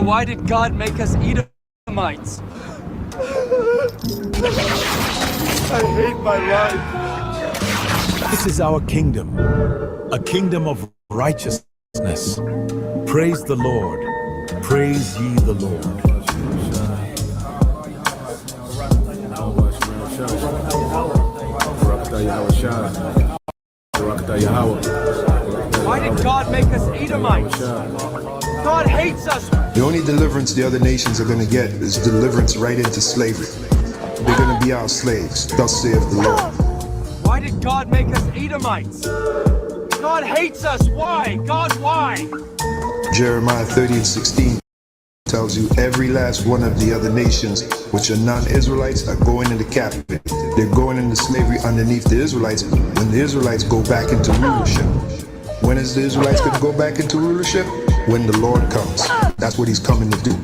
Why did God make us Edomites? I hate my life. This is our kingdom, a kingdom of righteousness. Praise the Lord. Praise ye the Lord. Why did God make us Edomites? God hates us. The only deliverance the other nations are going to get is deliverance right into slavery. They're going to be our slaves, thus saith the Lord. Why did God make us Edomites? God hates us. Why? God, why? Jeremiah 30:16 tells you every last one of the other nations which are non-Israelites are going into captivity. They're going into slavery underneath the Israelites when the Israelites go back into rulership. When is the Israelites going to go back into rulership? When the Lord comes. That's what he's coming to do.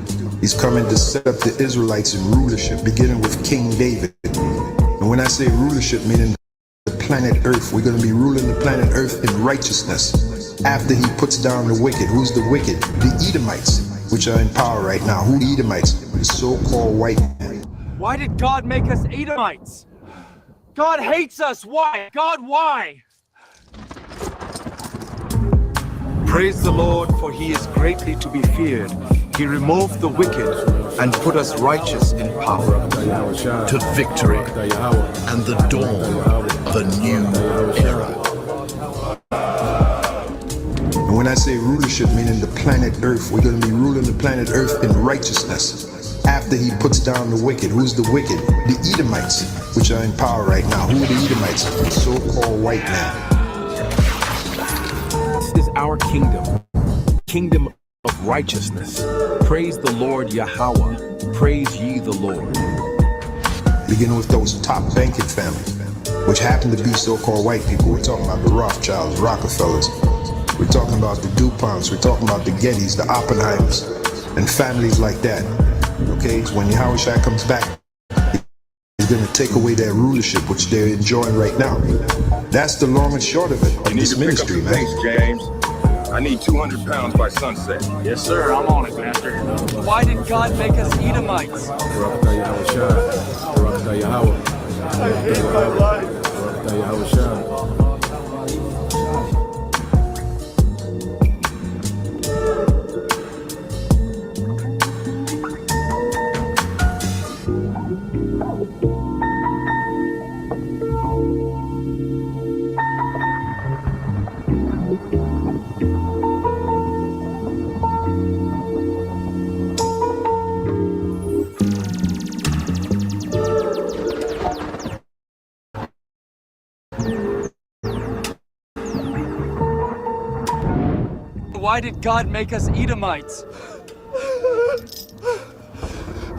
He's coming to set up the Israelites in rulership, beginning with King David. And when I say rulership, meaning the planet Earth, we're going to be ruling the planet Earth in righteousness. After he puts down the wicked. Who's the wicked? The Edomites, which are in power right now. Who the Edomites? The so-called white man. Why did God make us Edomites? God hates us. Why? God, why? Praise the Lord, for he is greatly to be feared. He removed the wicked and put us righteous in power. To victory and the dawn of a new era. And when I say rulership, meaning the planet Earth, we're going to be ruling the planet Earth in righteousness. After he puts down the wicked. Who's the wicked? The Edomites, which are in power right now. Who are the Edomites? The so-called white man. This is our kingdom of righteousness. Praise the Lord Yahweh. Praise ye the Lord. Beginning with those top banking families, which happen to be so-called white people. We're talking about the Rothschilds, Rockefellers. We're talking about the DuPonts. We're talking about the Gettys, the Oppenheimers, and families like that. Okay, so when Yahushua comes back, he's going to take away their rulership, which they're enjoying right now. That's the long and short of it, of this ministry, man. Pace, James. I need 200 pounds by sunset. Yes, sir. I'm on it, master. Why did God make us Edomites? I hate my life. Why did God make us Edomites?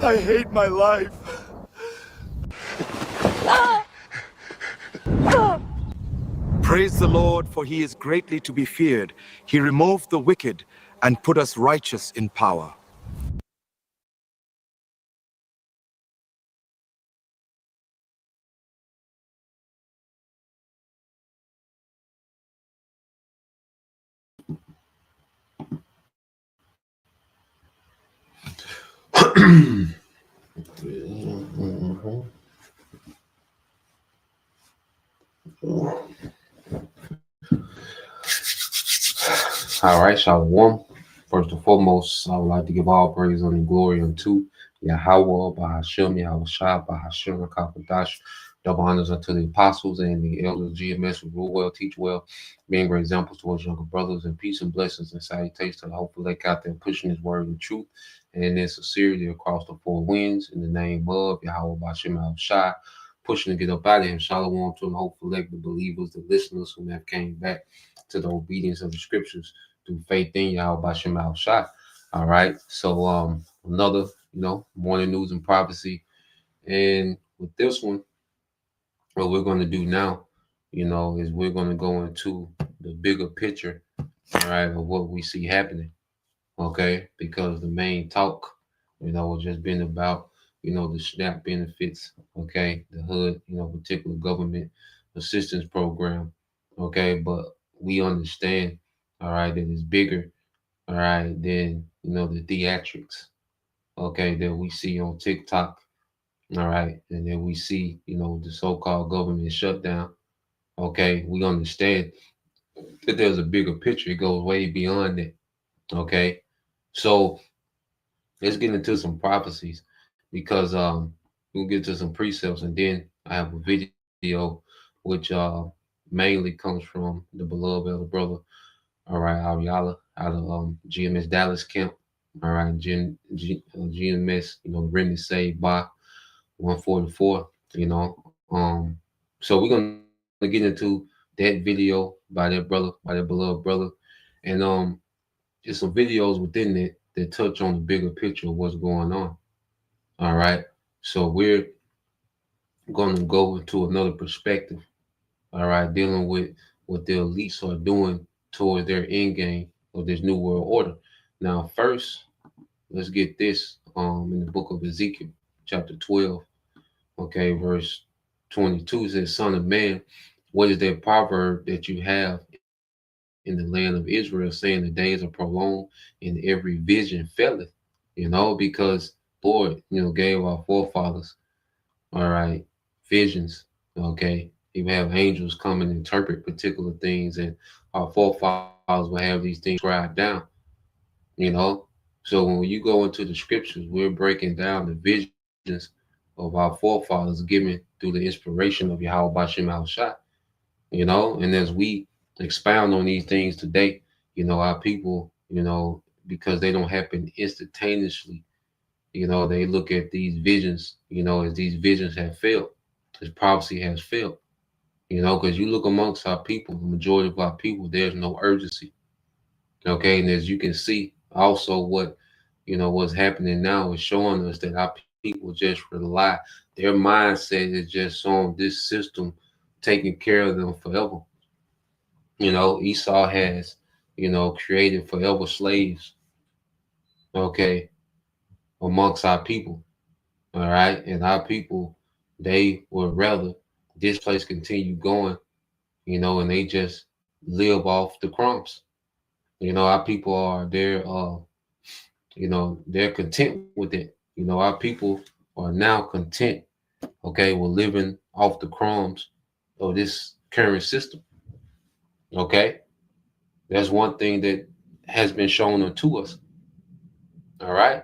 I hate my life. Praise the Lord, for he is greatly to be feared. He removed the wicked and put us righteous in power. All right, Shalom. First and foremost, I would like to give all praise and glory unto Yahweh, Bahashem, Yahushua, Bahashem, Rakapadash. Double honors unto the apostles and the elders, GMS, who rule well, teach well, being great examples towards younger brothers, and peace and blessings and salutations to the hopeful lake out there pushing his word and truth and in sincerity across the four winds in the name of Yahweh, Bahashem, Yahushua, pushing to get up out of him. Shalom to the hopeful lake, the believers, the listeners who have came back to the obedience of the scriptures through faith in Yahweh Bashem Shah. All right. So another, morning news and prophecy. And with this one, what we're going to do now, is we're going to go into the bigger picture, all right, of what we see happening. Okay, because the main talk, has just been about, the SNAP benefits, okay, the HUD, particular government assistance program. Okay, but we understand, all right, that it's bigger, all right, than the theatrics, okay, that we see on TikTok, all right, and then we see, the so-called government shutdown, okay, we understand that there's a bigger picture. It goes way beyond that, okay? So let's get into some prophecies because we'll get to some precepts, and then I have a video which mainly comes from the beloved elder brother, all right, Ariala, out of GMS Dallas camp, all right, GMS, Remnant Saved by 144, so we're gonna get into that video by that brother, by that beloved brother, and just some videos within it that touch on the bigger picture of what's going on. All right, so we're gonna go into another perspective. All right, dealing with what the elites are doing towards their end game of this new world order. Now, first, let's get this in the book of Ezekiel, chapter 12. Okay, verse 22 says, "Son of man, what is that proverb that you have in the land of Israel, saying the days are prolonged and every vision faileth?" Because Lord, gave our forefathers, all right, visions. Okay, He would have angels come and interpret particular things, and our forefathers will have these things scribed down. So when you go into the scriptures, we're breaking down the visions of our forefathers given through the inspiration of Yahweh Bashem Al-Shah, and as we expound on these things today, our people, because they don't happen instantaneously, they look at these visions, as these visions have failed, this prophecy has failed, because you look amongst our people, the majority of our people, there's no urgency. Okay, and as you can see, also what's happening now is showing us that our people just rely, their mindset is just on this system taking care of them forever. Esau has, created forever slaves, okay, amongst our people, all right, and our people, they would rather this place continue going, and they just live off the crumbs. Our people are they're content with it. Our people are now content, okay, with living off the crumbs of this current system. Okay, that's one thing that has been shown unto us. All right.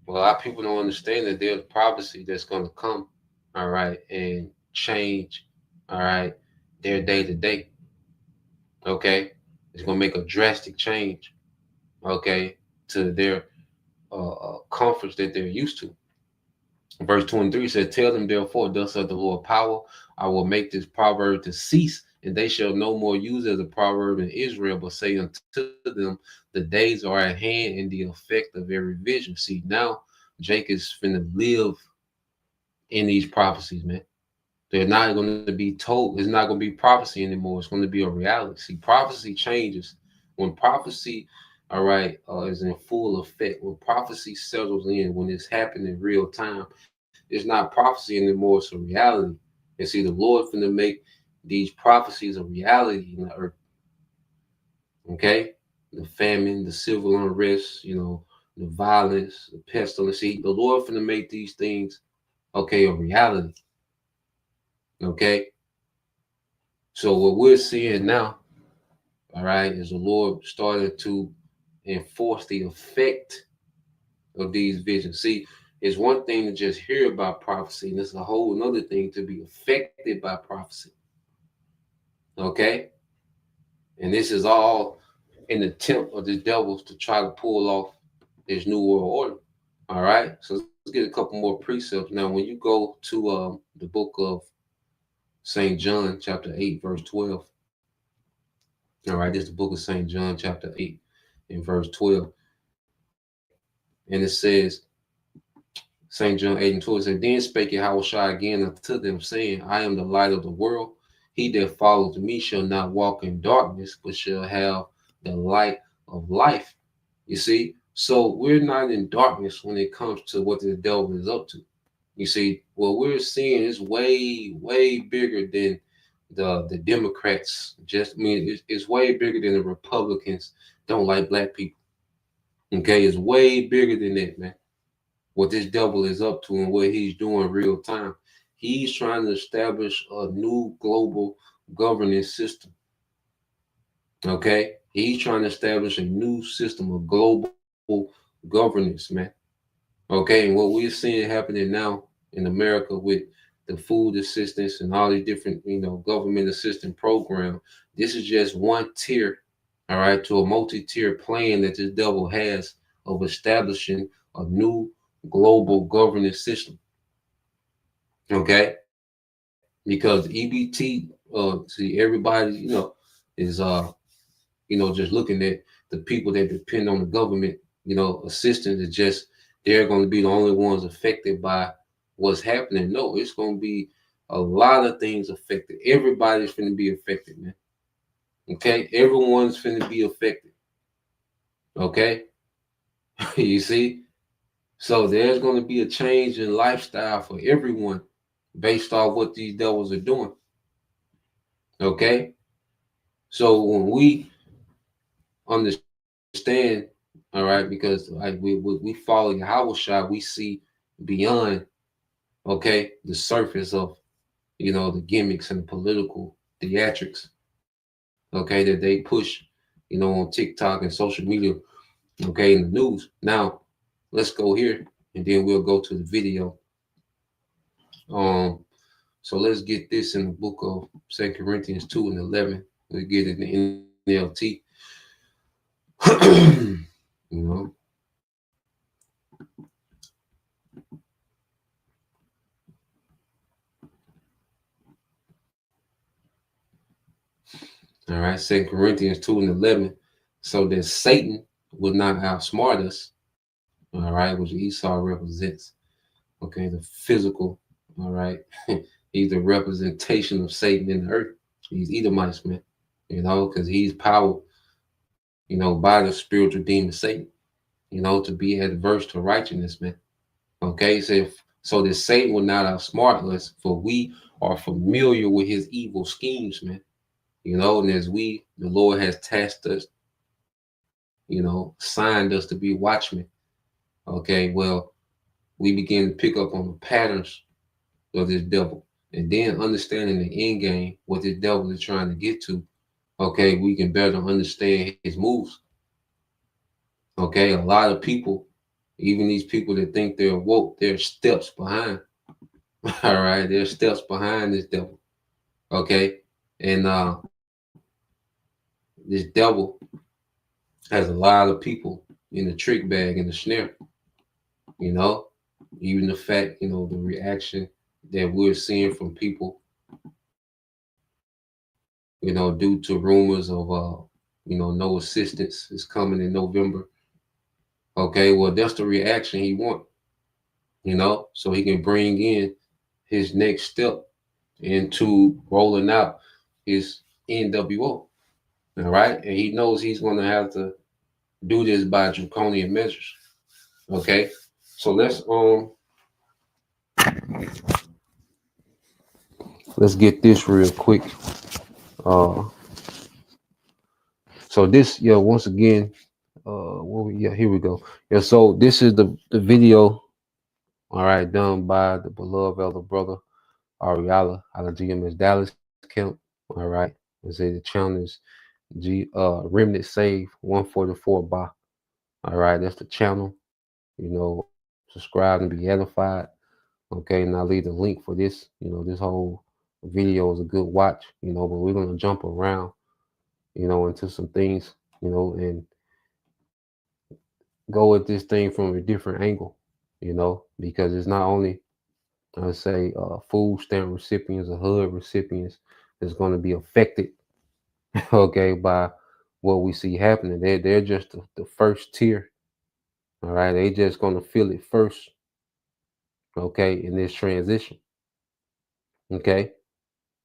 Well, our people don't understand that there's prophecy that's going to come, all right, and change, all right, their day to day. Okay, it's going to make a drastic change, okay, to their comforts that they're used to. Verse 23 says, "Tell them therefore, thus saith the Lord power, I will make this proverb to cease, and they shall no more use as a proverb in Israel, but say unto them, the days are at hand and the effect of every vision." See, now Jake is finna live in these prophecies, man. They're not going to be told. It's not going to be prophecy anymore. It's going to be a reality. See, prophecy changes. When prophecy, all right, is in full effect, when prophecy settles in, when it's happening in real time, it's not prophecy anymore. It's a reality. And see, the Lord finna make these prophecies a reality in the earth. Okay? The famine, the civil unrest, the violence, the pestilence. See, the Lord finna make these things, okay, a reality. Okay? So what we're seeing now, all right, is the Lord starting to enforce the effect of these visions. See, it's one thing to just hear about prophecy, and it's a whole another thing to be affected by prophecy. Okay? And this is all in the attempt of the devils to try to pull off this new world order. All right? So let's get a couple more precepts. Now, when you go to the book of St. John, chapter 8, verse 12. All right, this is the book of St. John, chapter 8, and verse 12. And it says, St. John 8 and 12 said, "Then spake Yahushua again unto them, saying, I am the light of the world. He that follows me shall not walk in darkness, but shall have the light of life." You see, so we're not in darkness when it comes to what the devil is up to. You see, what we're seeing is way, way bigger than the Democrats. It's way bigger than the Republicans don't like black people. Okay, it's way bigger than that, man. What this devil is up to and what he's doing real time. He's trying to establish a new global governance system. Okay, he's trying to establish a new system of global governance, man. Okay, and what we're seeing happening now in America with the food assistance and all these different, government assistance program, this is just one tier, all right, to a multi-tier plan that this devil has of establishing a new global governance system. Okay, because EBT, see, everybody, is just looking at the people that depend on the government, assistance is just they're going to be the only ones affected by what's happening. No, it's going to be a lot of things affected. Everybody's going to be affected, man. Okay, everyone's going to be affected. Okay, you see, so there's going to be a change in lifestyle for everyone based off what these devils are doing. Okay, so when we understand, all right, because like we follow Yahushua, we see beyond, okay, the surface of, the gimmicks and political theatrics, okay, that they push, on TikTok and social media, okay, in the news. Now, let's go here, and then we'll go to the video. So let's get this in the book of 2 Corinthians 2 and 11. We get it in the NLT. All right, 2 Corinthians 2 and 11. So that Satan would not outsmart us, all right, which Esau represents, okay, the physical, all right. He's the representation of Satan in the earth. He's Edomites, man, because he's powered, by the spiritual demon Satan, to be adverse to righteousness, man. Okay, so that Satan will not outsmart us, for we are familiar with his evil schemes, man. And as the Lord has tasked us, signed us to be watchmen. Okay, well, we begin to pick up on the patterns of this devil, and then understanding the end game, what this devil is trying to get to. Okay, we can better understand his moves. Okay, a lot of people, even these people that think they're woke, they're steps behind. All right, they're steps behind this devil. Okay, and this devil has a lot of people in the trick bag and the snare. Even the fact, the reaction that we're seeing from people, due to rumors of no assistance is coming in November. Okay, well, that's the reaction he wants, so he can bring in his next step into rolling out his NWO. All right, and he knows he's going to have to do this by draconian measures. Okay, so let's get this real quick. So this, once again, here we go. So this is the video, all right, done by the beloved elder brother Ariala out of GMS Dallas camp. All right, I say the channel is Remnant Save 144 by. All right, that's the channel. Subscribe and be edified. Okay, and I'll leave the link for this. This whole video is a good watch. But we're gonna jump around, into some things, and go at this thing from a different angle, because it's not only, I say, food stamp recipients or HUD recipients that's going to be affected, okay, by what we see happening. They're just the first tier, all right. They just going to feel it first, okay, in this transition, okay.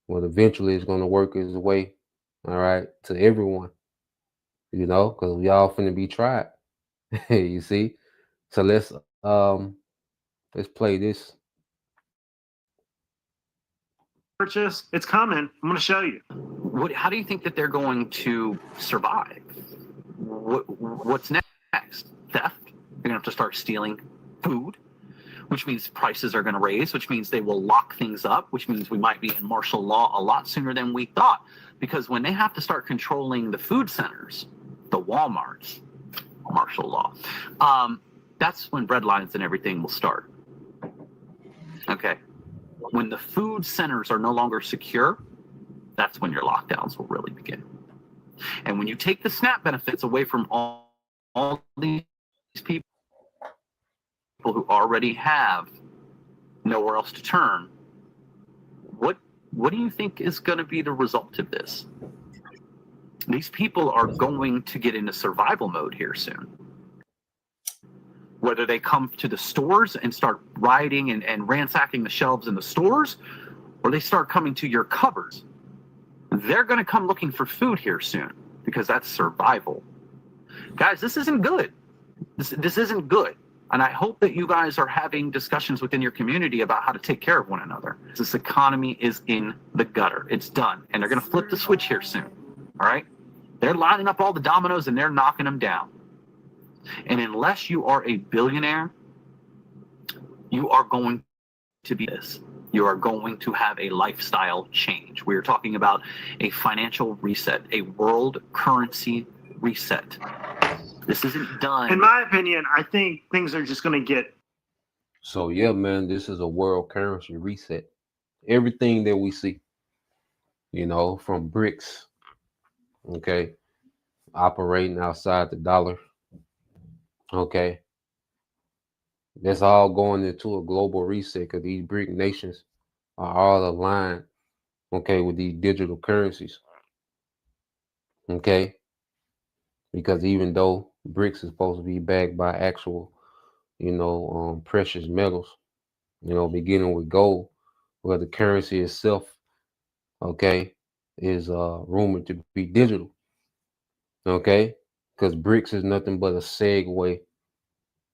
Well, eventually it's going to work its way, all right, to everyone, because we all finna be tried. You see, so let's play this. Purchase, it's coming. I'm going to show you. How do you think that they're going to survive? What's next theft. They're going to have to start stealing food, which means prices are going to raise, which means they will lock things up, which means we might be in martial law a lot sooner than we thought. Because when they have to start controlling the food centers, the Walmarts, martial law, that's when bread lines and everything will start. Okay. When the food centers are no longer secure, that's when your lockdowns will really begin. And when you take the SNAP benefits away from all these people who already have nowhere else to turn, what do you think is going to be the result of this? These people are going to get into survival mode here soon. Whether they come to the stores and start rioting and ransacking the shelves in the stores, or they start coming to your cupboards, they're going to come looking for food here soon, because that's survival. Guys, this isn't good. This isn't good. And I hope that you guys are having discussions within your community about how to take care of one another. This economy is in the gutter. It's done. And they're going to flip the switch here soon. All right? They're lining up all the dominoes and they're knocking them down. And unless you are a billionaire, you are going to be this. You are going to have a lifestyle change. We are talking about a financial reset, a world currency reset. This isn't done. In my opinion, I think things are just going to get. So yeah, man, this is a world currency reset. Everything that we see, from BRICS, okay, operating outside the dollar, okay, that's all going into a global reset because these BRIC nations are all aligned, okay, with these digital currencies, okay, because even though BRICS is supposed to be backed by actual, precious metals, beginning with gold, where the currency itself, okay, is rumored to be digital, okay, because BRICS is nothing but a segue,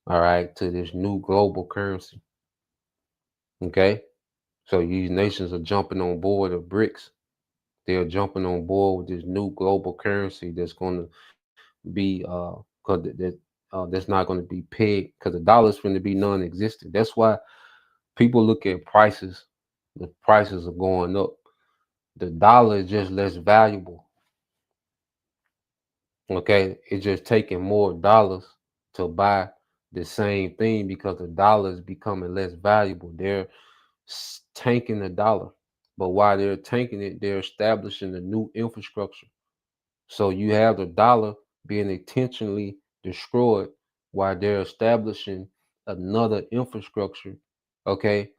all right, to this new global currency, okay. So these nations are jumping on board of BRICS. They're jumping on board with this new global currency that's going to be that's not going to be pegged, because the dollar is going to be non-existent. That's why people look at prices. The prices are going up. The dollar is just less valuable. Okay, it's just taking more dollars to buy the same thing because the dollar is becoming less valuable. They're tanking the dollar, but while they're tanking it, they're establishing a new infrastructure. So you have the dollar being intentionally destroyed while they're establishing another infrastructure, okay,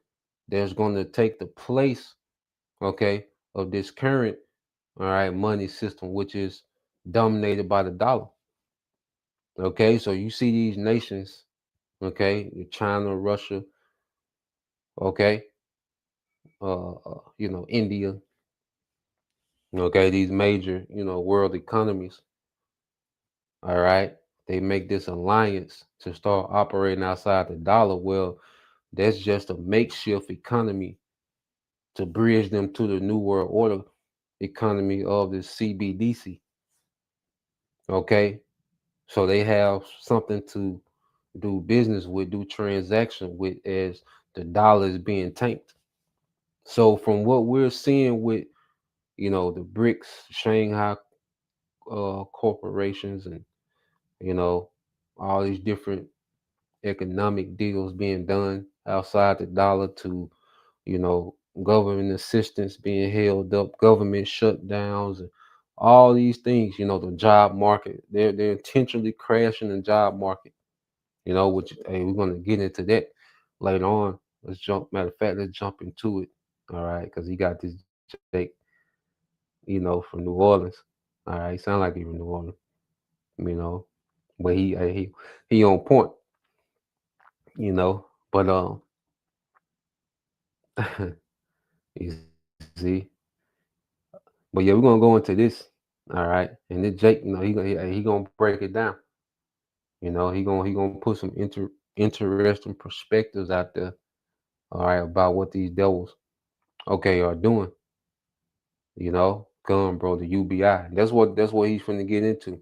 that's going to take the place, okay, of this current, all right, money system, which is dominated by the dollar. Okay, so you see these nations, okay, China, Russia, okay, India, okay, these major, world economies, all right, they make this alliance to start operating outside the dollar. Well, that's just a makeshift economy to bridge them to the new world order economy of the CBDC. Okay, so they have something to do business with, do transaction with, as the dollar is being tanked. So from what we're seeing with, the BRICS, Shanghai corporations, and all these different economic deals being done outside the dollar, to government assistance being held up, government shutdowns, and all these things, the job market, they're intentionally crashing the job market, which, hey, we're going to get into that later on. Matter of fact, let's jump into it. All right, because he got this Jake, from New Orleans. All right, he sound like he's from New Orleans, but he on point, but you see, but yeah, we're gonna go into this, all right, and then Jake, he gonna break it down, he gonna put some interesting perspectives out there, all right, about what these devils, okay, are doing, gun, bro, the UBI. That's what he's finna get into,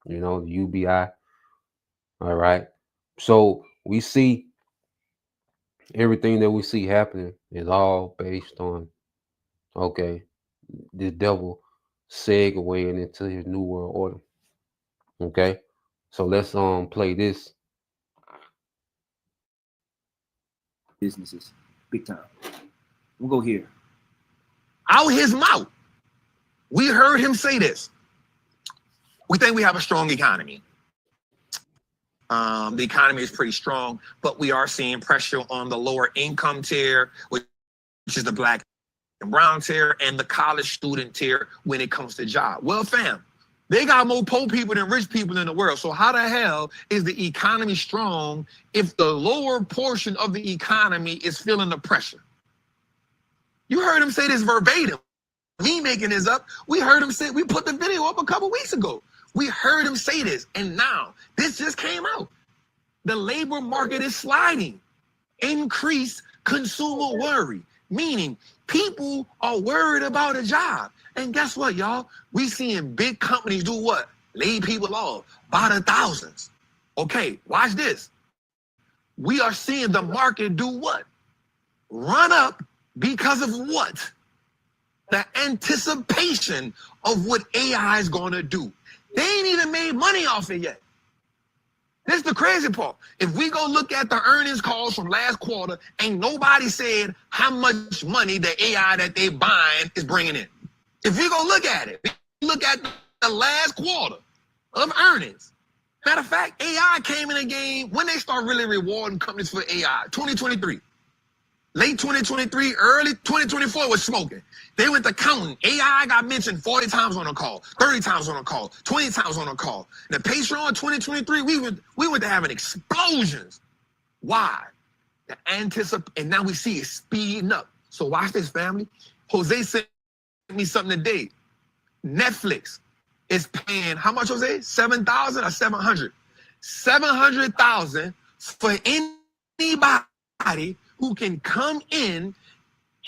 the UBI, All right. So we see everything that we see happening is all based on, okay, the devil segueing into his new world order. Okay. So let's play this. Businesses, big time. We'll go here. Out his mouth, we heard him say this. We think we have a strong economy. The economy is pretty strong, but we are seeing pressure on the lower income tier, which is the black and brown tier, and the college student tier when it comes to job. Well, fam, they got more poor people than rich people in the world. So how the hell is the economy strong if the lower portion of the economy is feeling the pressure? You heard him say this verbatim. Me making this up. We heard him say, we put the video up a couple weeks ago. We heard him say this, and now this just came out. The labor market is sliding. Increased consumer worry, meaning people are worried about a job. And guess what, y'all? We seeing big companies do what? Lay people off by the thousands. Okay, watch this. We are seeing the market do what? Run up because of what? The anticipation of what AI is going to do. They ain't even made money off it yet. This is the crazy part. If we go look at the earnings calls from last quarter, ain't nobody said how much money the AI that they buying is bringing in. If we go look at it, look at the last quarter of earnings. Matter of fact, AI came in the game when they start really rewarding companies for AI, 2023. Late 2023, early 2024 was smoking. They went to counting. AI got mentioned 40 times on a call, 30 times on a call, 20 times on a call. And the Patreon 2023, we went to having explosions. Why? The and now we see it speeding up. So watch this, family. Jose sent me something today. Netflix is paying, how much, Jose? 7,000 or 700? 700,000 for anybody who can come in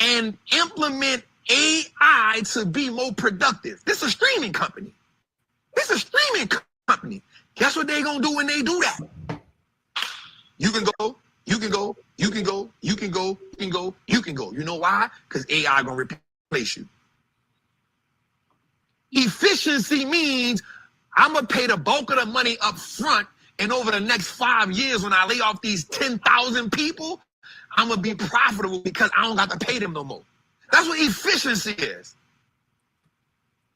and implement AI to be more productive. This is a streaming company. This is a streaming company. Guess what they're gonna do when they do that? You can go, you can go, you can go, you can go, you can go, you can go. You know why? Because AI gonna replace you. Efficiency means I'm gonna pay the bulk of the money up front, and over the next 5 years, when I lay off these 10,000 people, I'm gonna be profitable because I don't got to pay them no more. That's what efficiency is.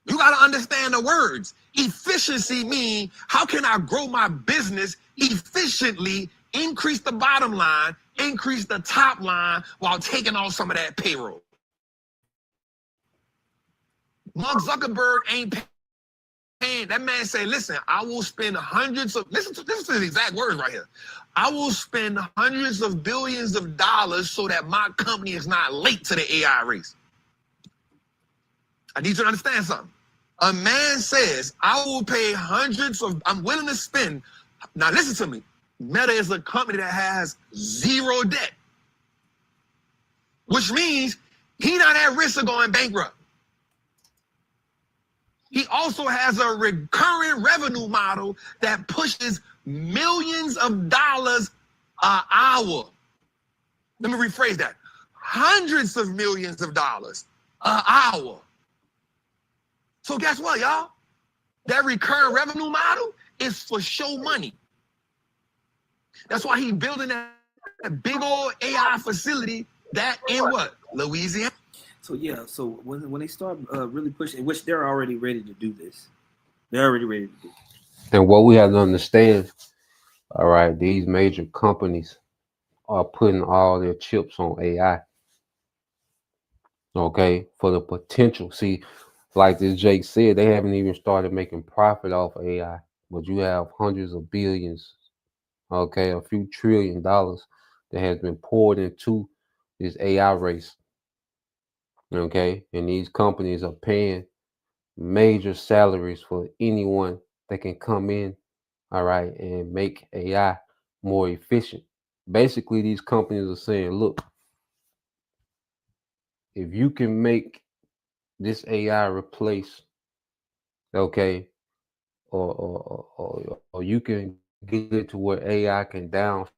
You gotta understand the words. Efficiency means how can I grow my business efficiently, increase the bottom line, increase the top line while taking off some of that payroll. Mark Zuckerberg ain't paying. That man say, listen, I will spend hundreds of, listen to the exact words right here. I will spend hundreds of billions of dollars so that my company is not late to the AI race. I need you to understand something. A man says, I will pay I'm willing to spend. Now listen to me. Meta is a company that has zero debt, which means he's not at risk of going bankrupt. He also has a recurring revenue model that pushes millions of dollars an hour. Let me rephrase that. Hundreds of millions of dollars an hour. So guess what, y'all? That recurring revenue model is for show money. That's why he's building that big old AI facility that in what? Louisiana. So yeah, so when they start really pushing, which they're already ready to do this. They're already ready to do this. And what we have to understand, all right, these major companies are putting all their chips on AI. Okay, for the potential. See, like this Jake said, they haven't even started making profit off AI, but you have hundreds of billions, okay, a few $1 trillion that has been poured into this AI race. Okay, and these companies are paying major salaries for anyone that can come in, all right, and make AI more efficient. Basically, these companies are saying, look, if you can make this AI replace, okay, or you can get it to where AI can downsize,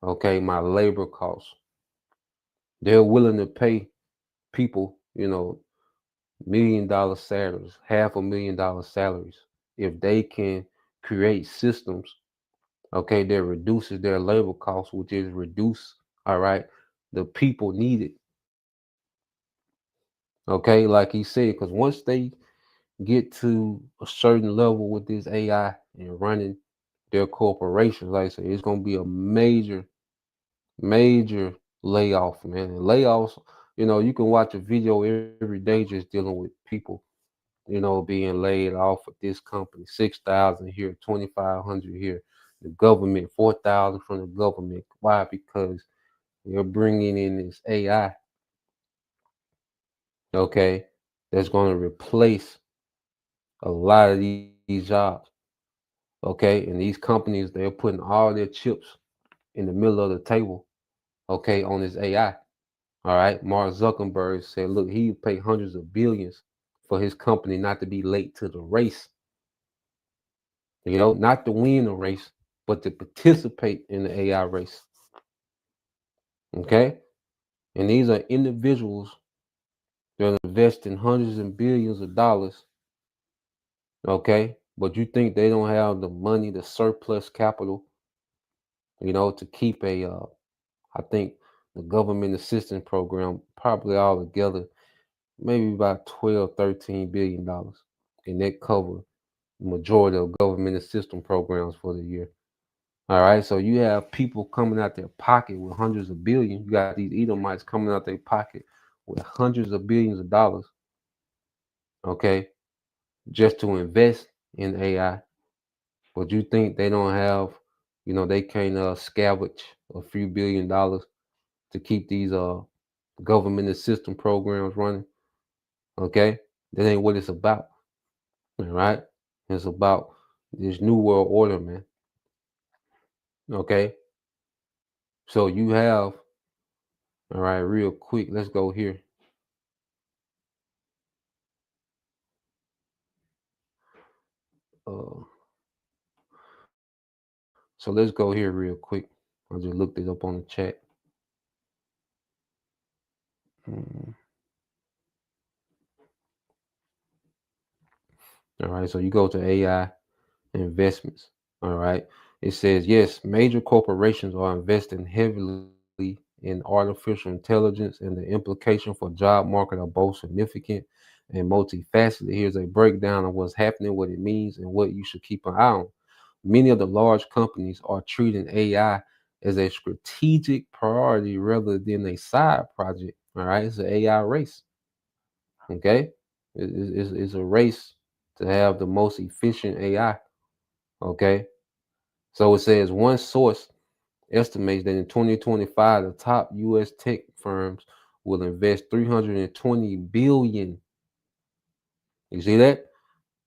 okay, my labor costs. They're willing to pay people, $1 million salaries, $500,000 salaries, if they can create systems, okay, that reduces their labor costs, which is reduce, all right, the people needed. Okay, like he said, because once they get to a certain level with this AI and running their corporations, like I said, it's gonna be a major, major layoff, man. And layoffs, you can watch a video every day just dealing with people, being laid off at this company, 6,000 here, 2,500 here. The government, 4,000 from the government. Why? Because you're bringing in this AI, okay, that's going to replace a lot of these jobs, okay? And these companies, they're putting all their chips in the middle of the table, okay, on this AI. All right. Mark Zuckerberg said, look, he would pay hundreds of billions for his company not to be late to the race. Not to win the race, but to participate in the AI race. Okay. And these are individuals that invest in hundreds and billions of dollars. Okay. But you think they don't have the money, the surplus capital, to keep I think the government assistance program probably all together, maybe about 12, $13 billion. And that cover the majority of government assistance programs for the year. All right. So you have people coming out their pocket with hundreds of billions. You got these Edomites coming out their pocket with hundreds of billions of dollars. Okay. Just to invest in AI. But you think they don't have, they can't scavenge a few $1 billion to keep these government assistance programs running. Okay. That ain't what it's about. All right. It's about this new world order, man. Okay. So you have, all right, real quick, let's go here. So let's go here real quick. I just looked it up on the chat. All right, so you go to AI investments. All right, it says, yes, major corporations are investing heavily in artificial intelligence, and the implication for job market are both significant and multifaceted. Here's a breakdown of what's happening, what it means, and what you should keep an eye on. Many of the large companies are treating AI as a strategic priority rather than a side project. All right, it's an AI race. Okay, it's a race to have the most efficient AI. Okay, so it says one source estimates that in 2025, the top U.S. tech firms will invest $320 billion. You see that?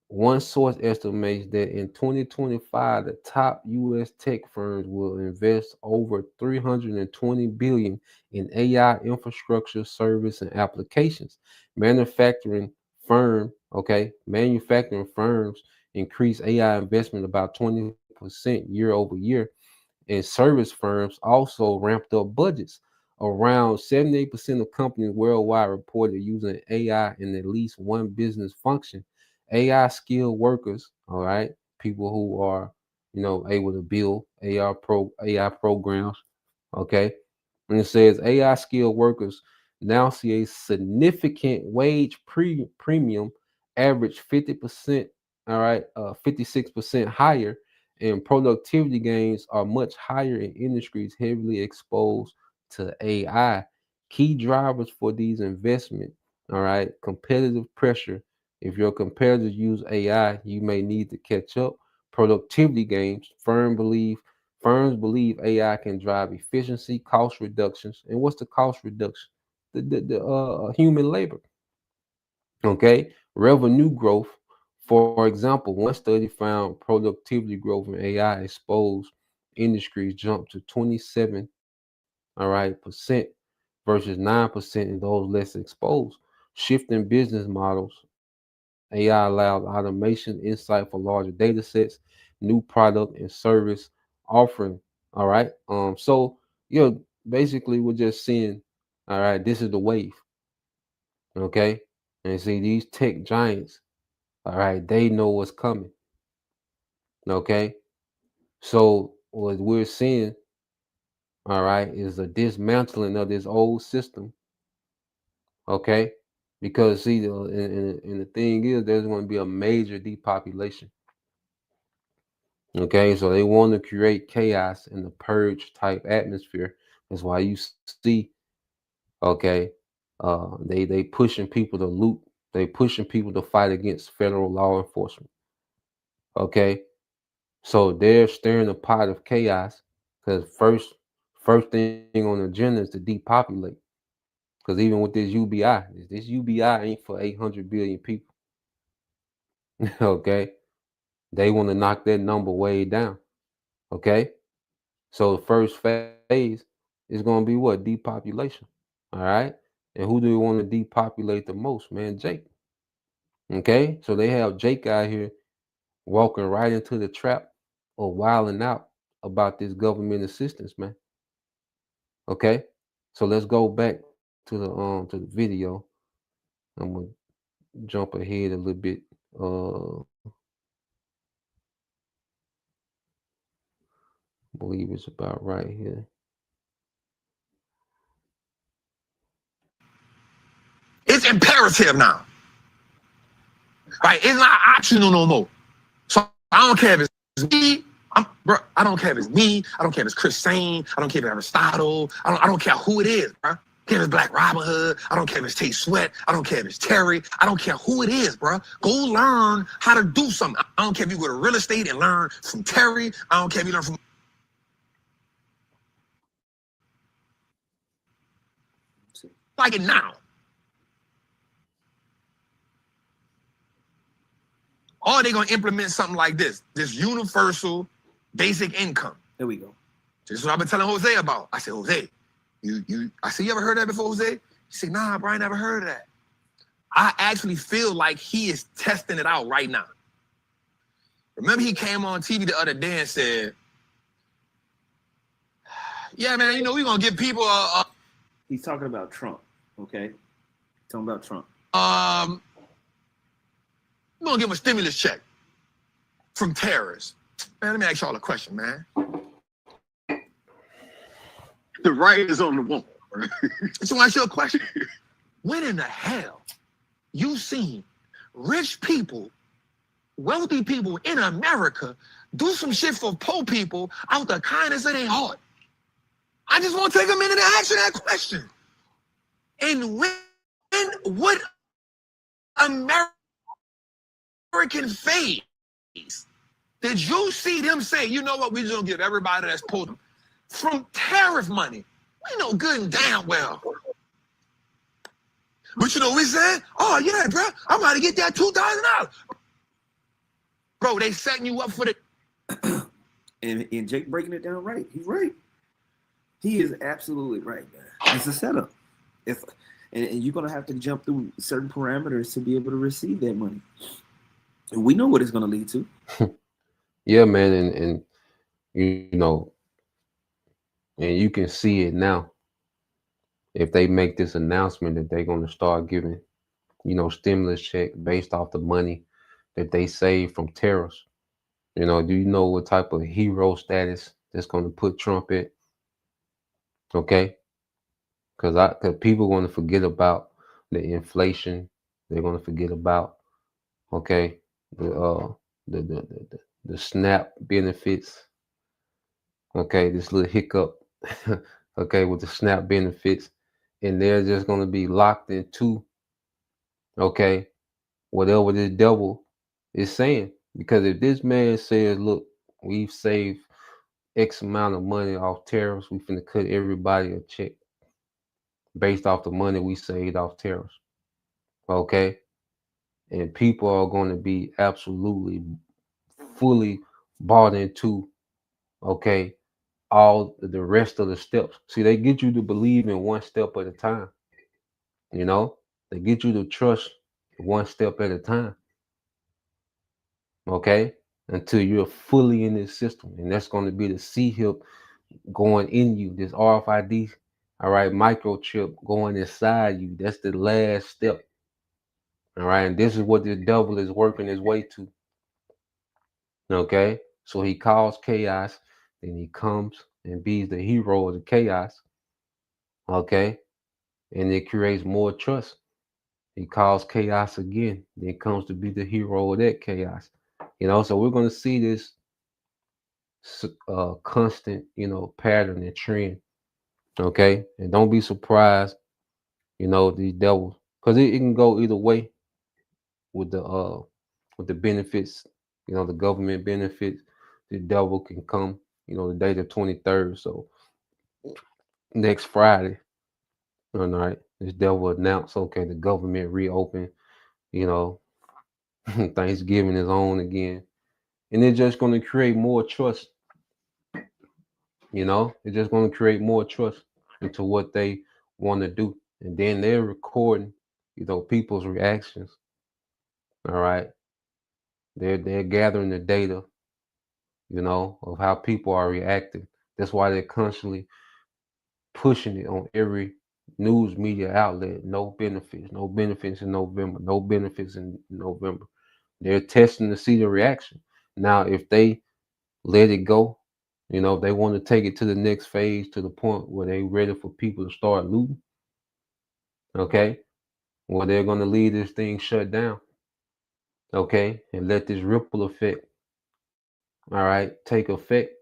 One source estimates that in 2025, the top U.S. tech firms will invest over $320 billion in AI infrastructure, service, and applications. Manufacturing firms increase AI investment about 20% year over year, and service firms also ramped up budgets. Around 78% of companies worldwide reported using AI in at least one business function. AI skilled workers, all right, people who are, able to build AI programs, okay. And it says AI skilled workers now see a significant wage premium, average 50%, all right, 56% higher, and productivity gains are much higher in industries heavily exposed to AI. Key drivers for these investments, all right, competitive pressure. If your competitors use AI, you may need to catch up. Productivity gains. Firms believe AI can drive efficiency, cost reductions. And what's the cost reduction? The human labor. Okay, revenue growth. For example, one study found productivity growth in AI exposed industries jumped to 27%, all right, percent versus 9% in those less exposed. Shifting business models. AI allows automation, insight for larger data sets, new product and service offering. All right. So basically we're just seeing, all right, this is the wave. Okay. And see these tech giants, all right, they know what's coming. Okay. So what we're seeing, all right, is a dismantling of this old system. Okay. Because see, and the thing is, there's going to be a major depopulation. Okay, so they want to create chaos in the purge type atmosphere. That's why you see, okay, they pushing people to loot. They pushing people to fight against federal law enforcement. Okay, so they're stirring a pot of chaos because first thing on the agenda is to depopulate. Because even with this UBI ain't for 800 billion people. Okay, they want to knock that number way down. Okay, so the first phase is going to be what? Depopulation. All right, and who do we want to depopulate the most? Man, Jake. Okay, so they have Jake out here walking right into the trap of wilding out about this government assistance, man. Okay, so let's go back to the video. I'm gonna jump ahead a little bit. I believe it's about right here. It's imperative now. Right? It's not optional no more. So I don't care if it's me. I don't care if it's me. I don't care if it's Chris Sane. I don't care if it's Aristotle. I don't care who it is, bro. I don't care if it's Black Robin Hood. I don't care if it's Tay Sweat. I don't care if it's Terry. I don't care who it is, bro. Go learn how to do something. I don't care if you go to real estate and learn from Terry. I don't care if you learn from like it now. Or they're gonna implement something like this universal basic income. There we go. This is what I've been telling Jose about. I said, Jose, I said, you ever heard that before, Jose? He said, nah, bro, I never heard of that. I actually feel like he is testing it out right now. Remember he came on TV the other day and said, yeah, man, we're gonna give people He's talking about Trump, okay? Talking about Trump. We're gonna give him a stimulus check from terrorists. Man, let me ask y'all a question, man. The right is on the wall. So I ask you a question. When in the hell you seen rich people, wealthy people in America do some shit for poor people out the kindness of their heart? I just want to take a minute to answer that question. And when what American phase did you see them say, you know what, we're just gonna give everybody that's poor from tariff money? We know good and damn well. But you know what we said? Oh yeah, bro, I'm about to get that $2,000. Bro, they setting you up for the and Jake breaking it down right. He's right. He is absolutely right, man. It's a setup. And you're gonna have to jump through certain parameters to be able to receive that money. And we know what it's gonna lead to. Yeah, man, and and you can see it now. If they make this announcement that they're gonna start giving, stimulus check based off the money that they save from tariffs. Do you know what type of hero status that's gonna put Trump at? Okay. Because people are going to forget about the inflation. They're going to forget about, okay, the SNAP benefits. Okay, this little hiccup, okay, with the SNAP benefits, and they're just going to be locked into, okay, whatever this devil is saying. Because if this man says, look, we've saved X amount of money off tariffs, we finna cut everybody a check based off the money we saved off tariffs. Okay. And people are going to be absolutely fully bought into, okay, all the rest of the steps. See, they get you to believe in one step at a time. They get you to trust one step at a time. Okay. until you're fully in this system. And that's going to be the C-HIP going in you, this RFID, all right, microchip going inside you. That's the last step. All right, and this is what the devil is working his way to. Okay, so he calls chaos, then he comes and be the hero of the chaos. Okay, and it creates more trust. He calls chaos again, then comes to be the hero of that chaos. You know, so we're going to see this constant, you know, pattern and trend. Okay, and don't be surprised, you know, these devils, because it can go either way with the benefits, you know, the government benefits. The devil can come, you know, the day the 23rd. So next Friday, all right, this devil announced, okay, the government reopened, you know, Thanksgiving is on again. And it's just going to create more trust. You know, it's just going to create more trust into what they want to do. And then they're recording, you know, people's reactions. All right. They're gathering the data, you know, of how people are reacting. That's why they're constantly pushing it on every news media outlet. No benefits in November, no benefits in November. They're testing to see the reaction. Now, if they let it go, you know, if they want to take it to the next phase, to the point where they're ready for people to start looting, okay, well, they're going to leave this thing shut down, okay, and let this ripple effect, all right, take effect,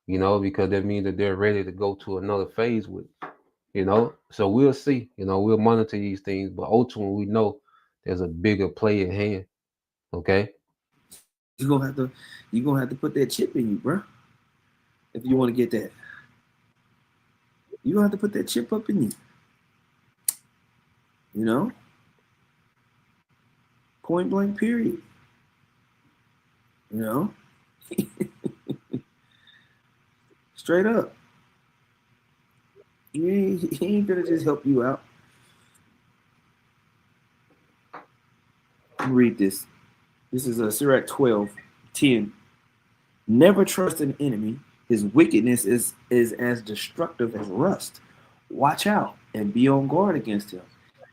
you know, because that means that they're ready to go to another phase with it, you know. So we'll see, you know, we'll monitor these things, but ultimately we know there's a bigger play at hand, okay. You're gonna have to put that chip in you, bro. If you want to get that, you're gonna have to put that chip up in you. You know? Point blank, period. You know? Straight up. He ain't gonna just help you out. Read this. This is Sirach 12:10. Never trust an enemy. His wickedness is as destructive as rust. Watch out and be on guard against him,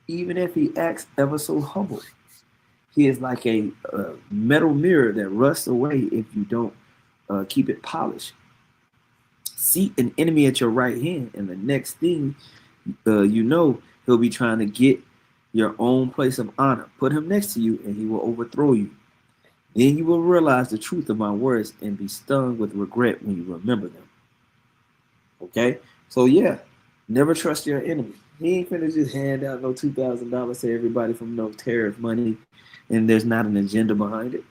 even if he acts ever so humble. He is like a metal mirror that rusts away if you don't keep it polished. Seat an enemy at your right hand, and the next thing you know, he'll be trying to get your own place of honor. Put him next to you, and he will overthrow you. Then you will realize the truth of my words and be stung with regret when you remember them. Okay? So yeah, never trust your enemy. He ain't finna just hand out no $2,000 to everybody from no tariff money and there's not an agenda behind it.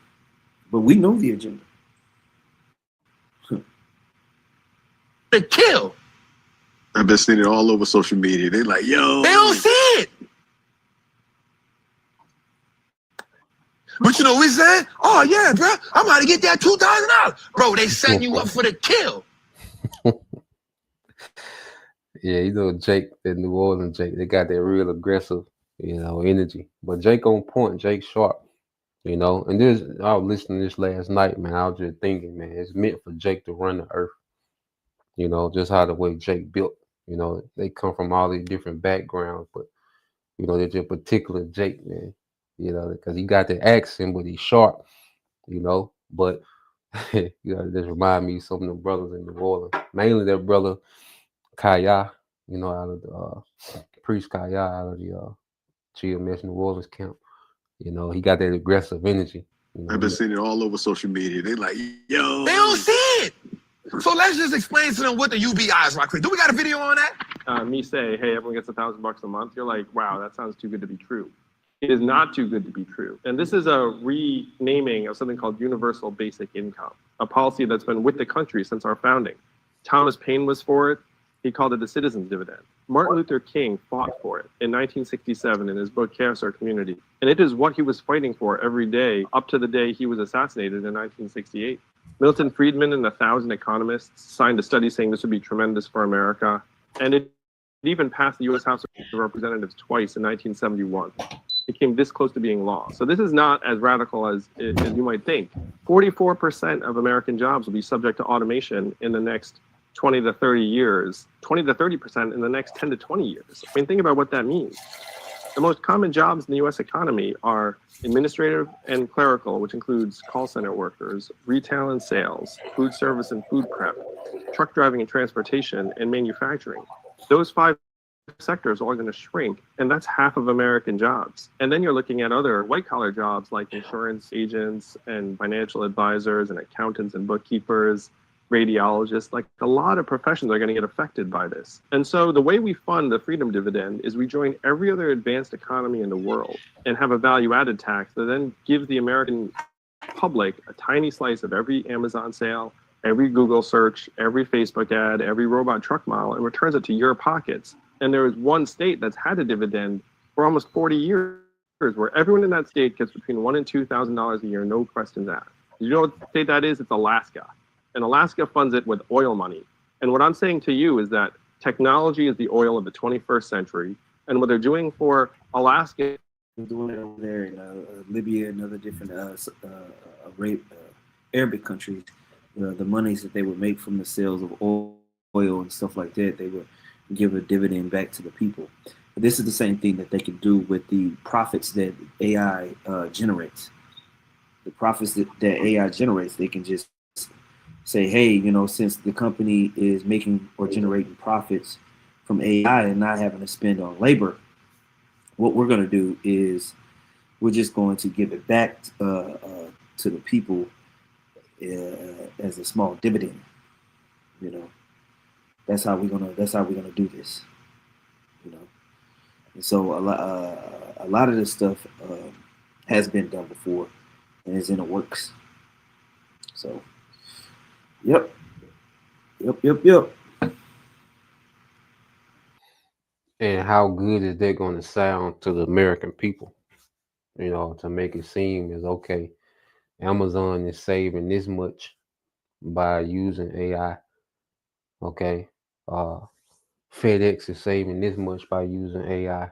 But we know the agenda. To kill. I've been seeing it all over social media. They like, yo. They don't see it. But you know what he said? Oh yeah, bro, I'm about to get that $2,000. Bro, they setting you up for the kill. Yeah, you know, Jake, that New Orleans Jake, they got that real aggressive, you know, energy. But Jake on point, Jake sharp, you know. And this, I was listening to this last night, man. I was just thinking, man, it's meant for Jake to run the earth. You know, just how the way Jake built. You know, they come from all these different backgrounds, but you know, they're just particular Jake, man. You know, because he got the accent, but he's sharp. You know, but you know, this remind me of some of the brothers in New Orleans, mainly their brother Kaya. You know, out of the priest Kaya out of the GMS New Orleans camp. You know, he got that aggressive energy. You know, I've been seeing it all over social media. They like, yo. They don't see it. So let's just explain to them what the UBI is right quick. Do we got a video on that? Me say, hey, everyone gets $1,000 a month. You're like, wow, that sounds too good to be true. It is not too good to be true. And this is a renaming of something called universal basic income, a policy that's been with the country since our founding. Thomas Paine was for it. He called it the citizen's dividend. Martin Luther King fought for it in 1967 in his book, Chaos or Community. And it is what he was fighting for every day up to the day he was assassinated in 1968. Milton Friedman and 1,000 economists signed a study saying this would be tremendous for America. And it even passed the U.S. House of Representatives twice in 1971. it came this close to being law. So this is not as radical as you might think. 44% of American jobs will be subject to automation in the next 20 to 30 years, 20 to 30% in the next 10 to 20 years. I mean, think about what that means. The most common jobs in the US economy are administrative and clerical, which includes call center workers, retail and sales, food service and food prep, truck driving and transportation, and manufacturing. Those 5 sectors are going to shrink, and that's half of American jobs. And then you're looking at other white-collar jobs like insurance agents and financial advisors and accountants and bookkeepers, radiologists. Like, a lot of professions are going to get affected by this. And so the way we fund the freedom dividend is we join every other advanced economy in the world and have a value-added tax that then gives the American public a tiny slice of every Amazon sale, every Google search, every Facebook ad, every robot truck mile, and returns it to your pockets. And there is one state that's had a dividend for almost 40 years, where everyone in that state gets between $1,000 and $2,000 a year, no questions asked. You know what state that is? It's Alaska. And Alaska funds it with oil money. And what I'm saying to you is that technology is the oil of the 21st century. And what they're doing for Alaska, doing it over there in Libya and other different Arabic countries, the monies that they would make from the sales of oil and stuff like that, they would give a dividend back to the people. But this is the same thing that they can do with the profits that AI generates. The profits that AI generates, they can just say, hey, you know, since the company is making or generating profits from AI and not having to spend on labor, what we're going to do is we're just going to give it back to the people as a small dividend. You know, that's how we're gonna do this. You know, and so a lot of this stuff has been done before and is in the works. So, yep. And how good is that going to sound to the American people? You know, to make it seem as okay, Amazon is saving this much by using AI. Okay, FedEx is saving this much by using AI.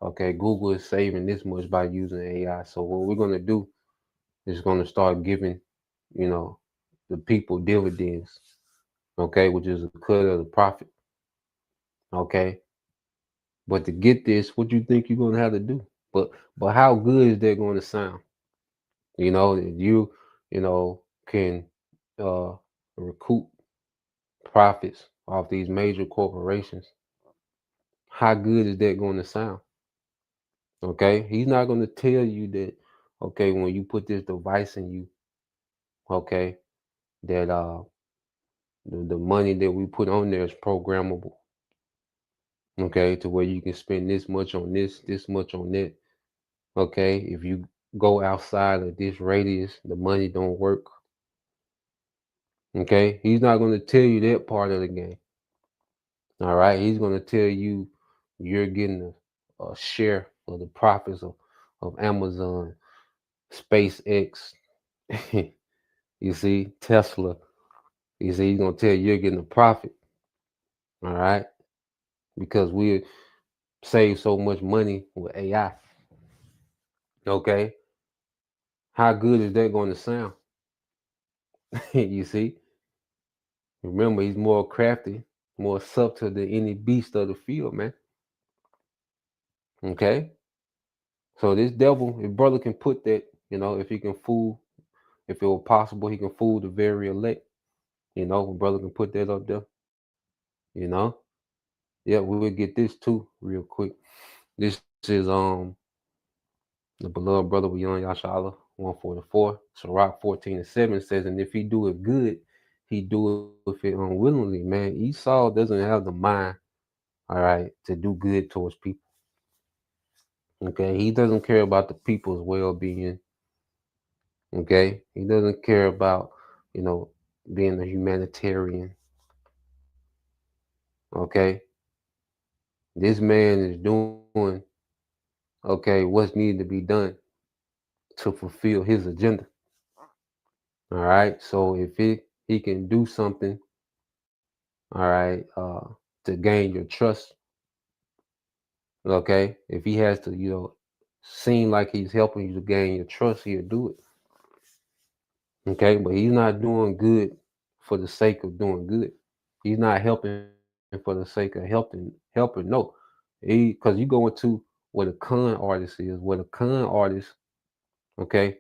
Okay, Google is saving this much by using AI. So what we're gonna do is gonna start giving, you know, the people dividends. Okay, which is a cut of the profit. Okay, but to get this, what you think you're gonna have to do? But how good is that going to sound? You know, that you know can recoup profits off these major corporations. How good is that going to sound? Okay, he's not going to tell you that. Okay, when you put this device in you, okay, that the money that we put on there is programmable. Okay, to where you can spend this much on this much on that. Okay, if you go outside of this radius, the money don't work. Okay, he's not going to tell you that part of the game. All right, he's going to tell you you're getting a share of the profits of Amazon, SpaceX, you see, Tesla. You see, he's going to tell you you're getting a profit. All right, because we save so much money with AI. Okay, how good is that going to sound? You see, remember, he's more crafty, more subtle than any beast of the field, man. Okay, so this devil, if brother can put that, you know, if he can fool, if it were possible, he can fool the very elect. You know, brother can put that up there. You know, yeah, we will get this too real quick. This is the beloved brother with Young Yashala 144. Sirach 14:7 says, and if he do it good, he do it with it unwillingly. Man, Esau doesn't have the mind, all right, to do good towards people. Okay, he doesn't care about the people's well-being. Okay, he doesn't care about, you know, being a humanitarian. Okay, this man is doing, okay, what's needed to be done to fulfill his agenda. All right, so if he can do something, all right, to gain your trust. Okay, if he has to, you know, seem like he's helping you to gain your trust, he'll do it. Okay, but he's not doing good for the sake of doing good. He's not helping for the sake of helping. No, because you go into what a con artist is. What a con artist, okay,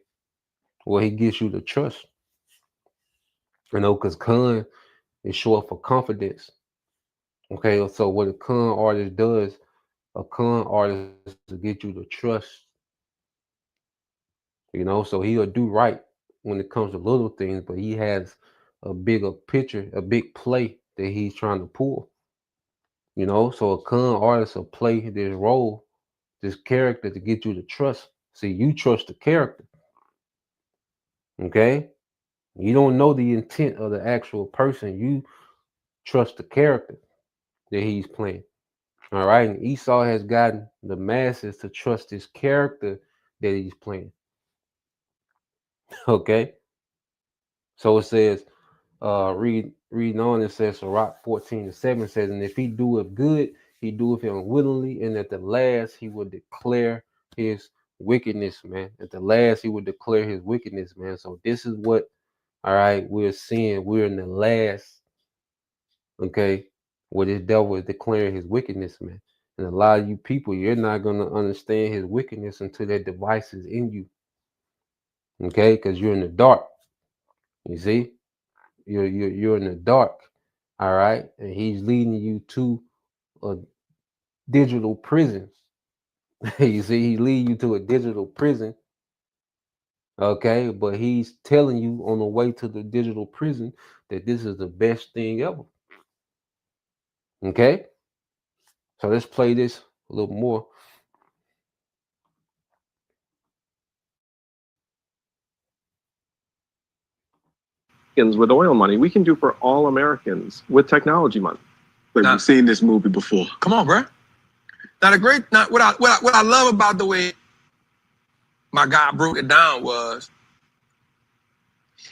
well, he gives you the trust. Because con is short for confidence. Okay, so what a con artist does, a con artist to get you to trust. So he'll do right when it comes to little things, but he has a bigger picture, a big play that he's trying to pull. So a con artist will play this role, this character to get you to trust. See, you trust the character. Okay? You don't know the intent of the actual person. You trust the character that he's playing. All right. And Esau has gotten the masses to trust this character that he's playing. Okay. So it says, reading on, it says, Sirach 14:7 says, and if he doeth good, he doeth it unwillingly, and at the last he will declare his wickedness, man. At the last he will declare his wickedness, man. So this is what, all right, we're seeing. We're in the last, okay, where this devil is declaring his wickedness, man. And a lot of you people, you're not going to understand his wickedness until that device is in you. Okay, because you're in the dark. You see? You're in the dark. All right. And he's leading you to a digital prison. You see, he leads you to a digital prison. Okay, but he's telling you on the way to the digital prison that this is the best thing ever. Okay, so let's play this a little more. With oil money, we can do for all Americans with technology money. Like, we've seen this movie before. Come on, bro. What I love about the way my guy broke it down was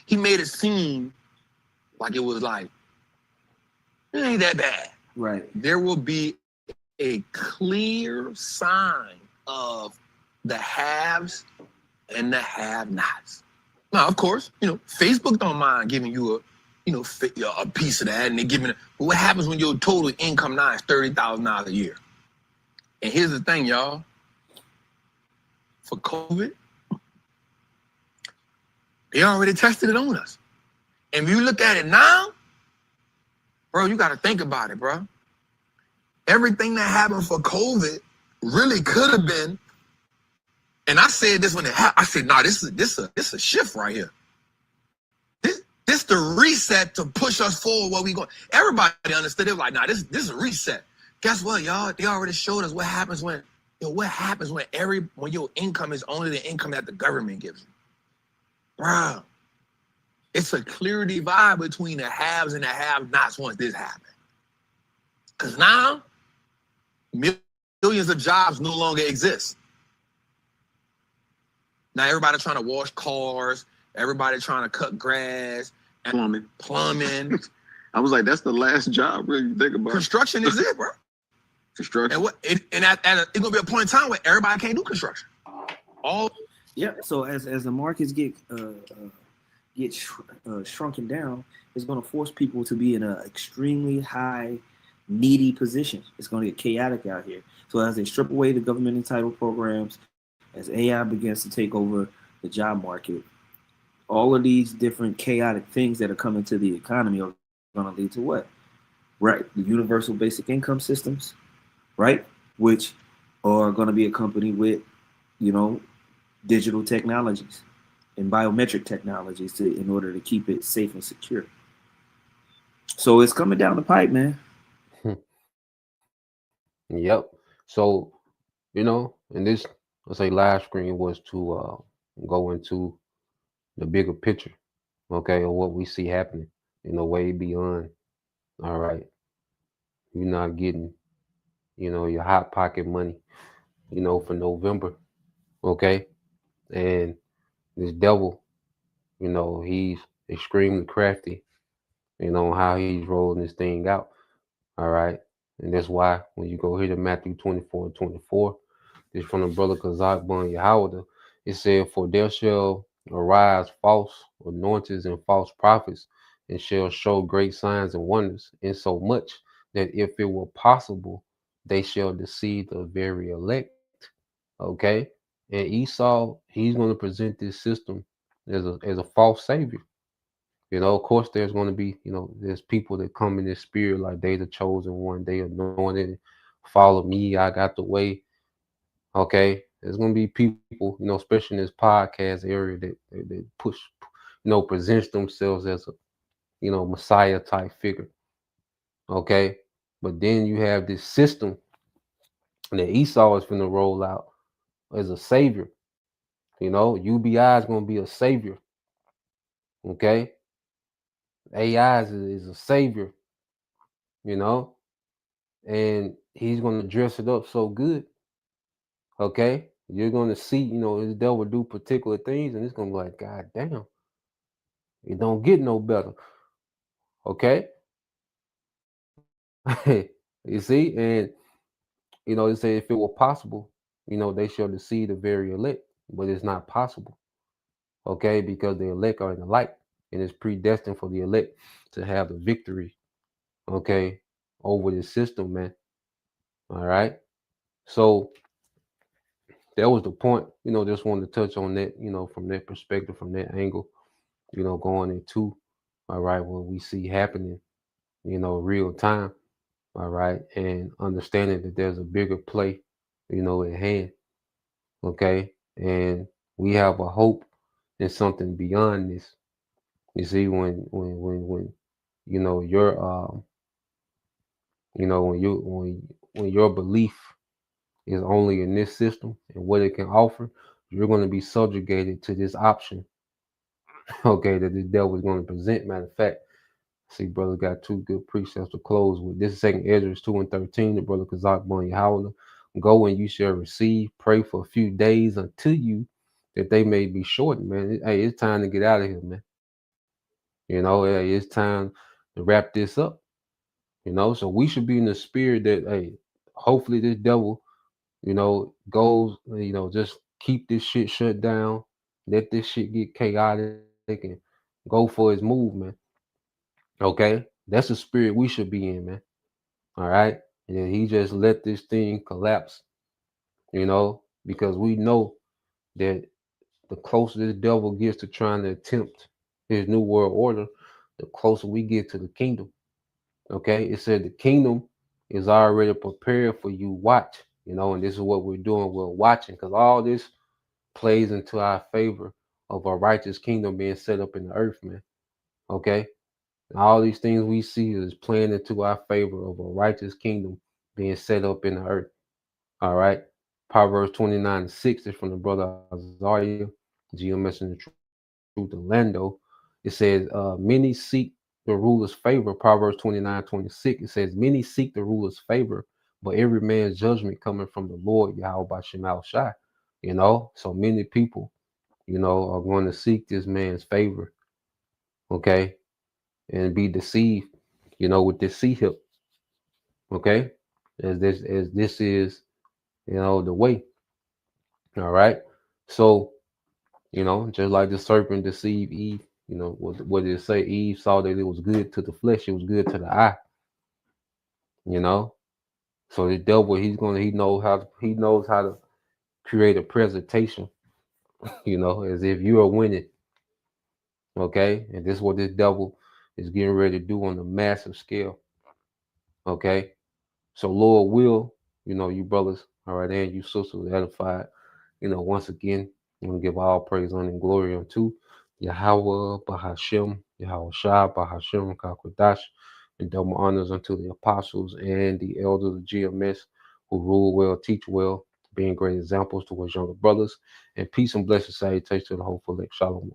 he made it seem like it was like, it ain't that bad. Right. There will be a clear sign of the haves and the have-nots. Now, of course, Facebook don't mind giving you a piece of that, and they're giving it. But what happens when your total income now is $30,000 a year? And here's the thing, y'all. For COVID, they already tested it on us. And if you look at it now, bro, you got to think about it, bro. Everything that happened for COVID really could have been. And I said this when it happened. I said, "No, this is a shift right here. This the reset to push us forward. Where we going?" Everybody understood. It was like, "Nah, this is a reset." Guess what, y'all? They already showed us what happens when your income is only the income that the government gives you, bro. It's a clear divide between the haves and the have-nots once this happens. Because now millions of jobs no longer exist. Now everybody trying to wash cars, everybody trying to cut grass, and plumbing. I was like, that's the last job, really, you think about it. Construction is it, bro. Construction. And it's gonna be a point in time where everybody can't do construction. Yeah. So as the markets get shrunken down, it's going to force people to be in an extremely high needy position. It's going to get chaotic out here. So as they strip away the government entitled programs, as AI begins to take over the job market, all of these different chaotic things that are coming to the economy are going to lead to what? Right, the universal basic income systems, right, which are going to be accompanied with, digital technologies and biometric technologies in order to keep it safe and secure. So it's coming down the pipe, man. Yep. So, and this, let's say, live screen was to go into the bigger picture, okay, of what we see happening, way beyond. All right. You're not getting, your hot pocket money, for November, okay? And this devil, he's extremely crafty, how he's rolling this thing out, all right? And that's why when you go here to Matthew 24:24, It's from the brother Kazak Bun Yahweh. It said, "For there shall arise false anointings and false prophets, and shall show great signs and wonders, insomuch that if it were possible, they shall deceive the very elect." Okay, and Esau, he's going to present this system as a false savior. You know, of course, there's going to be, there's people that come in this spirit like they the chosen one, they anointed, follow me, I got the way. Okay, there's going to be people, especially in this podcast area that push, presents themselves as a, Messiah type figure. Okay, but then you have this system that Esau is going to roll out as a savior. UBI is going to be a savior. Okay, AI is a savior. And he's going to dress it up so good. Okay, you're going to see, his devil do particular things, and it's going to be like, God damn, it don't get no better. Okay, you see, and they say if it were possible, they shall deceive the very elect, but it's not possible. Okay, because the elect are in the light, and it's predestined for the elect to have the victory. Okay, over this system, man. All right, so that was the point. Just wanted to touch on that. From that perspective, from that angle. Going into, all right, what we see happening, real time. All right, and understanding that there's a bigger play, at hand. Okay, and we have a hope in something beyond this. You see, when when your belief is only in this system and what it can offer, you're going to be subjugated to this option. Okay, that the devil is going to present. Matter of fact, see, brother got two good precepts to close with. This is 2 Ezra 2:13. The brother Kazak Bun Yahweh. Go and you shall receive. Pray for a few days unto you that they may be shortened, man. Hey, it's time to get out of here, man. Hey, it's time to wrap this up. So we should be in the spirit that, hey, hopefully this devil, goes, just keep this shit shut down. Let this shit get chaotic and go for his movement. Okay, that's the spirit we should be in, man. All right, and he just let this thing collapse, because we know that the closer this devil gets to trying to attempt his new world order, the closer we get to the kingdom. Okay, it said the kingdom is already prepared for you. Watch, and this is what we're doing. We're watching, because all this plays into our favor of a righteous kingdom being set up in the earth, man. Okay. All these things we see is playing into our favor of a righteous kingdom being set up in the earth. All right. Proverbs 29:6 is from the brother Azariah, GMS in the Truth of Lando. It says, many seek the ruler's favor. Proverbs 29:26. It says, many seek the ruler's favor, but every man's judgment coming from the Lord, Yahweh Shemal Shai. So many people, are going to seek this man's favor. Okay. And be deceived, with this sea hip. Okay, as this is, the way. All right. So, just like the serpent deceived Eve, what did it say? Eve saw that it was good to the flesh, it was good to the eye. So the devil, he knows how to create a presentation, as if you are winning. Okay, and this is what this devil is getting ready to do on a massive scale. Okay, so Lord will, you brothers, all right, and you sisters edified, once again, I'm going to give all praise, honor, and glory unto Yahweh, Bahashem, Yahweh Shah, Bahashem, Kakwadash, and double honors unto the apostles and the elders of GMS who rule well, teach well, being great examples to his younger brothers, and peace and blessings, salutations to the hopeful elect. Shalom.